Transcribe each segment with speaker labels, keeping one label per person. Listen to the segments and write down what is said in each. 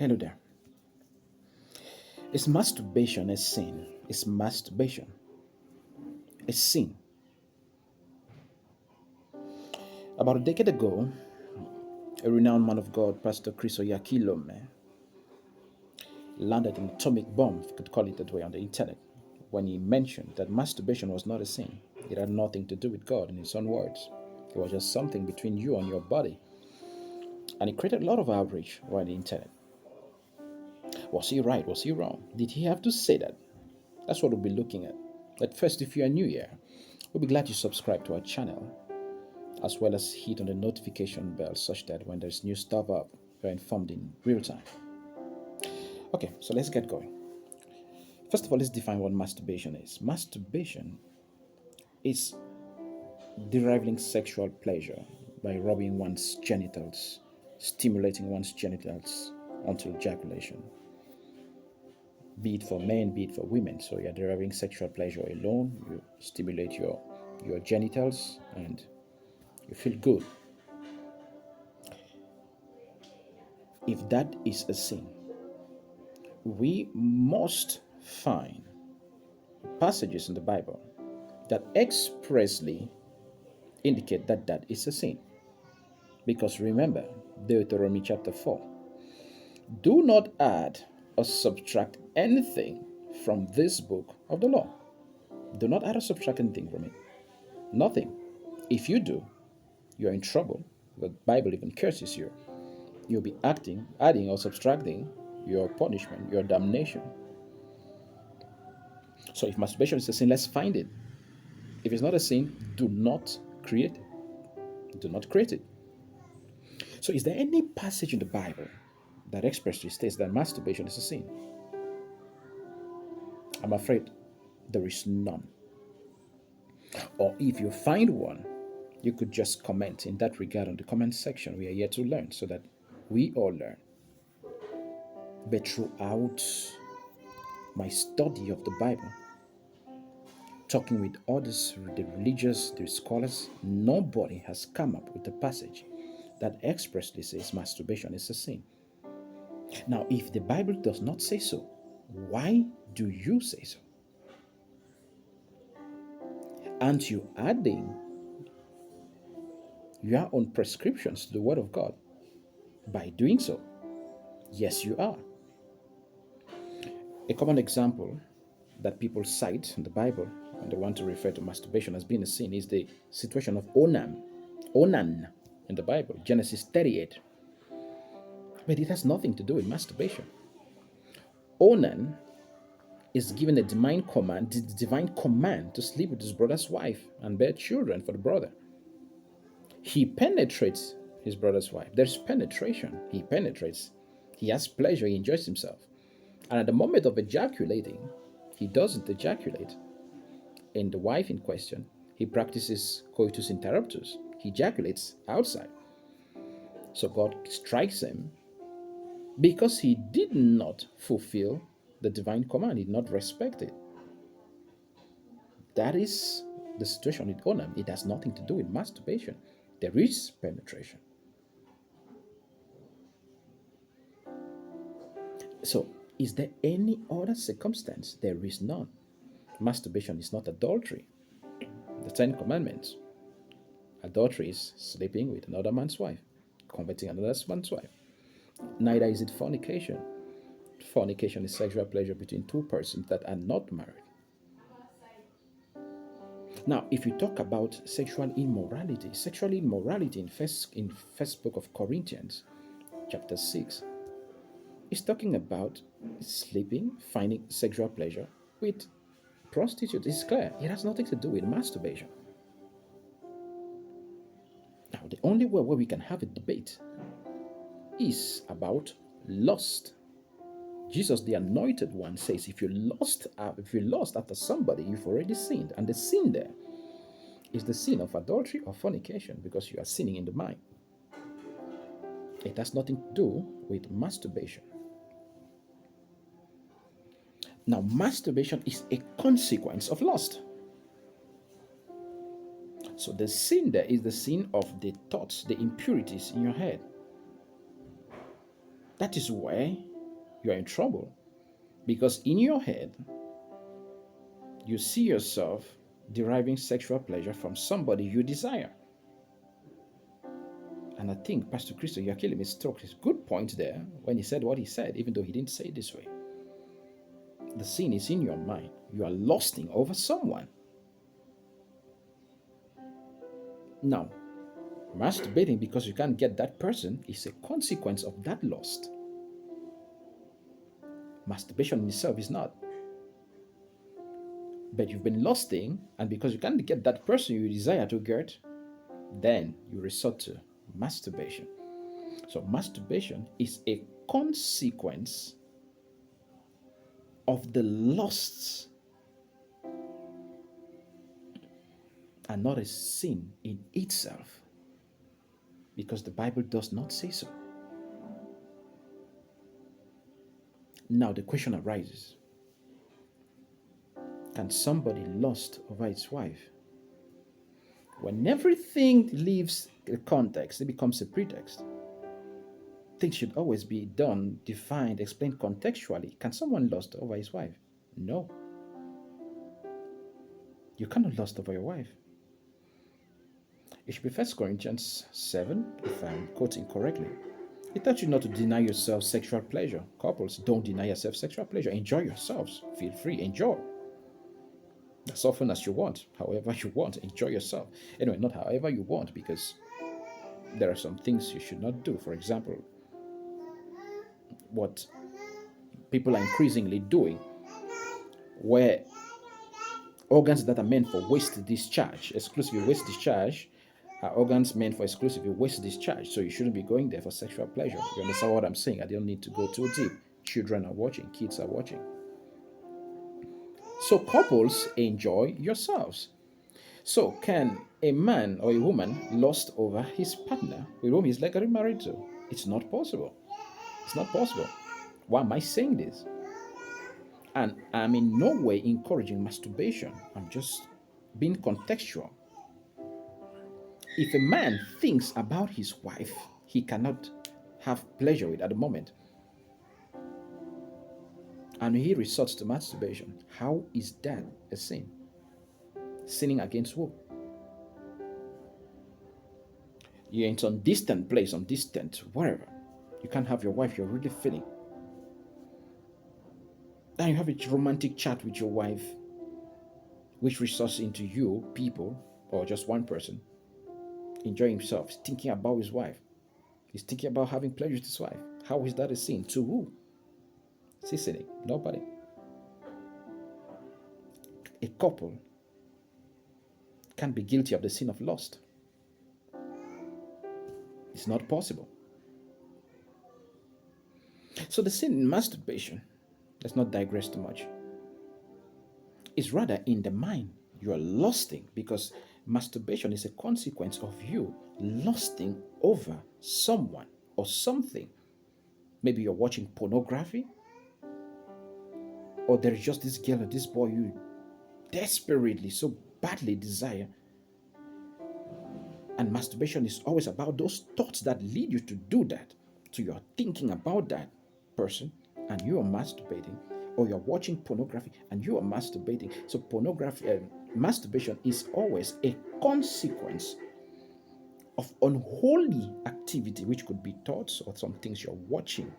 Speaker 1: Hello there. Is masturbation a sin? Is masturbation a sin? About a decade ago, a renowned man of God, Pastor Chris Oyakilome, landed an atomic bomb, if you could call it that way, on the internet when he mentioned that masturbation was not a sin. It had nothing to do with God, in his own words. It was just something between you and your body. And it created a lot of outrage on the internet. Was he right? Was he wrong? Did he have to say that? That's what we'll be looking at. But first, if you are new here, we'll be glad you subscribe to our channel, as well as hit on the notification bell such that when there's new stuff up, you're informed in real time. Okay, so let's get going. First of all, let's define what masturbation is. Masturbation is deriving sexual pleasure by rubbing one's genitals, stimulating one's genitals until ejaculation. Be it for men, be it for women. So you're deriving sexual pleasure alone, you stimulate your genitals and you feel good. If that is a sin, we must find passages in the Bible that expressly indicate that that is a sin. Because remember, Deuteronomy chapter 4, do not add or subtract anything from this book of the law. Do not add or subtract anything from it. Nothing. If you do, you're in trouble. The Bible even curses you. You'll be adding or subtracting your punishment, your damnation. So if masturbation is a sin, let's find it. If it's not a sin, do not create it. Do not create it. So is there any passage in the Bible that expressly states that masturbation is a sin? I'm afraid there is none. Or if you find one, you could just comment in that regard on the comment section. We are here to learn so that we all learn. But throughout my study of the Bible, talking with others, the religious, the scholars, nobody has come up with a passage that expressly says masturbation is a sin. Now, if the Bible does not say so, why do you say so? Aren't you adding your own prescriptions to the Word of God by doing so? Yes, you are. A common example that people cite in the Bible when they want to refer to masturbation as being a sin is the situation of Onan in the Bible, Genesis 38. But it has nothing to do with masturbation. Onan is given a divine command to sleep with his brother's wife and bear children for the brother. He penetrates his brother's wife. There's penetration. He penetrates. He has pleasure. He enjoys himself. And at the moment of ejaculating, he doesn't ejaculate in the wife in question. He practices coitus interruptus. He ejaculates outside. So God strikes him because he did not fulfill the divine command. He did not respect it. That is the situation with Onan. It has nothing to do with masturbation. There is penetration. So, is there any other circumstance? There is none. Masturbation is not adultery. The Ten Commandments. Adultery is sleeping with another man's wife, coveting another man's wife. Neither is it fornication. Fornication is sexual pleasure between two persons that are not married. Now, if you talk about sexual immorality in first book of Corinthians, chapter 6, is talking about sleeping, finding sexual pleasure with prostitutes. It's clear. It has nothing to do with masturbation. Now, the only way where we can have a debate is about lust. Jesus, the anointed one, says if you lust after somebody, you've already sinned. And the sin there is the sin of adultery or fornication, because you are sinning in the mind. It has nothing to do with masturbation. Now, masturbation is a consequence of lust. So the sin there is the sin of the thoughts, the impurities in your head. That is where you are in trouble, because in your head, you see yourself deriving sexual pleasure from somebody you desire. And I think Pastor Christo Yakili struck his good point there when he said what he said, even though he didn't say it this way. The sin is in your mind. You are lusting over someone. Now, masturbating because you can't get that person is a consequence of that lust. Masturbation in itself is not. But you've been lusting, and because you can't get that person you desire to get, then you resort to masturbation. So masturbation is a consequence of the lusts and not a sin in itself, because the Bible does not say so. Now the question arises, can somebody lust over his wife? When everything leaves the context, it becomes a pretext. Things should always be done, defined, explained contextually. Can someone lust over his wife? No. You cannot lust over your wife. It should be 1 Corinthians 7, if I'm quoting correctly. It tells you not to deny yourself sexual pleasure. Couples, don't deny yourself sexual pleasure. Enjoy yourselves. Feel free. Enjoy. As often as you want. However you want. Enjoy yourself. Anyway, not however you want, because there are some things you should not do. For example, what people are increasingly doing, where organs that are meant for waste discharge, exclusively waste discharge, are organs meant for exclusively waste discharge. So you shouldn't be going there for sexual pleasure. You understand what I'm saying? I don't need to go too deep. Children are watching, kids are watching. So couples, enjoy yourselves. So can a man or a woman lust over his partner with whom he's legally married to? It's not possible. It's not possible. Why am I saying this? And I'm in no way encouraging masturbation. I'm just being contextual. If a man thinks about his wife he cannot have pleasure with at the moment, and he resorts to masturbation, how is that a sin? Sinning against who? You're in some distant place, some distant, wherever. You can't have your wife you're really feeling. Then you have a romantic chat with your wife, which resorts into you, people, or just one person, enjoying himself, he's thinking about his wife. He's thinking about having pleasure with his wife. How is that a sin? To who? Is he sinning? Nobody. A couple can't be guilty of the sin of lust. It's not possible. So the sin in masturbation, let's not digress too much, is rather in the mind. You are lusting because masturbation is a consequence of you lusting over someone or something. Maybe you're watching pornography, or there is just this girl or this boy you desperately, so badly desire. And masturbation is always about those thoughts that lead you to do that. So you're thinking about that person and you are masturbating, or you're watching pornography and you are masturbating. So pornography, masturbation is always a consequence of unholy activity, which could be thoughts or some things you're watching.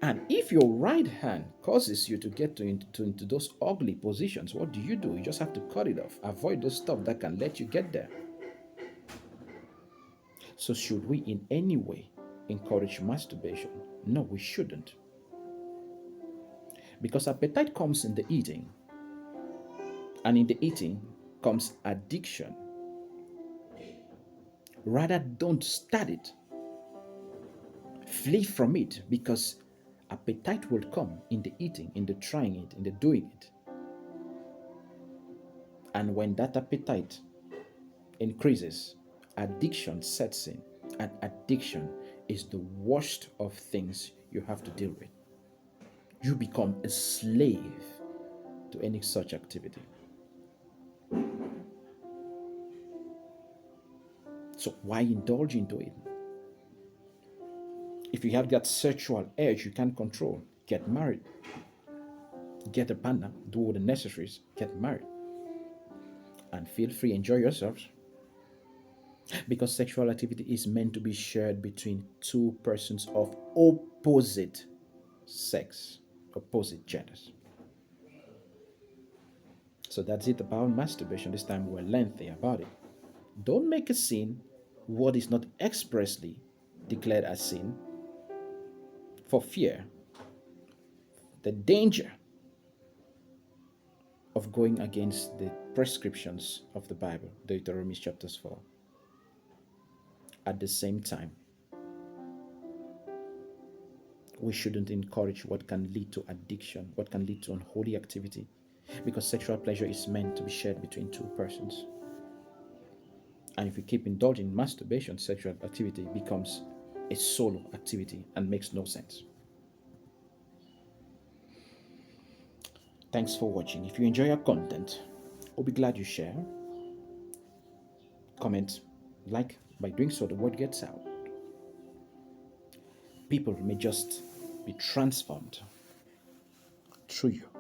Speaker 1: And if your right hand causes you to get into those ugly positions, what do? You just have to cut it off. Avoid those stuff that can let you get there. So should we in any way encourage masturbation? No, we shouldn't. Because appetite comes in the eating, and in the eating comes addiction. Rather, don't start it. Flee from it, because appetite will come in the eating, in the trying it, in the doing it. And when that appetite increases, addiction sets in. And addiction is the worst of things you have to deal with. You become a slave to any such activity. So why indulge into it? If you have that sexual urge you can't control, get married. Get a partner, do all the necessaries, get married. And feel free, enjoy yourselves. Because sexual activity is meant to be shared between two persons of opposite sex, opposite genders. So that's it about masturbation. This time we're lengthy about it. Don't make a sin what is not expressly declared as sin for fear, the danger of going against the prescriptions of the Bible, Deuteronomy chapters 4. At the same time, we shouldn't encourage what can lead to addiction, what can lead to unholy activity, because sexual pleasure is meant to be shared between two persons. And if we keep indulging in masturbation, sexual activity becomes a solo activity and makes no sense. Thanks for watching. If you enjoy our content, we'll be glad you share, comment, like. By doing so, the word gets out. People may just be transformed through you.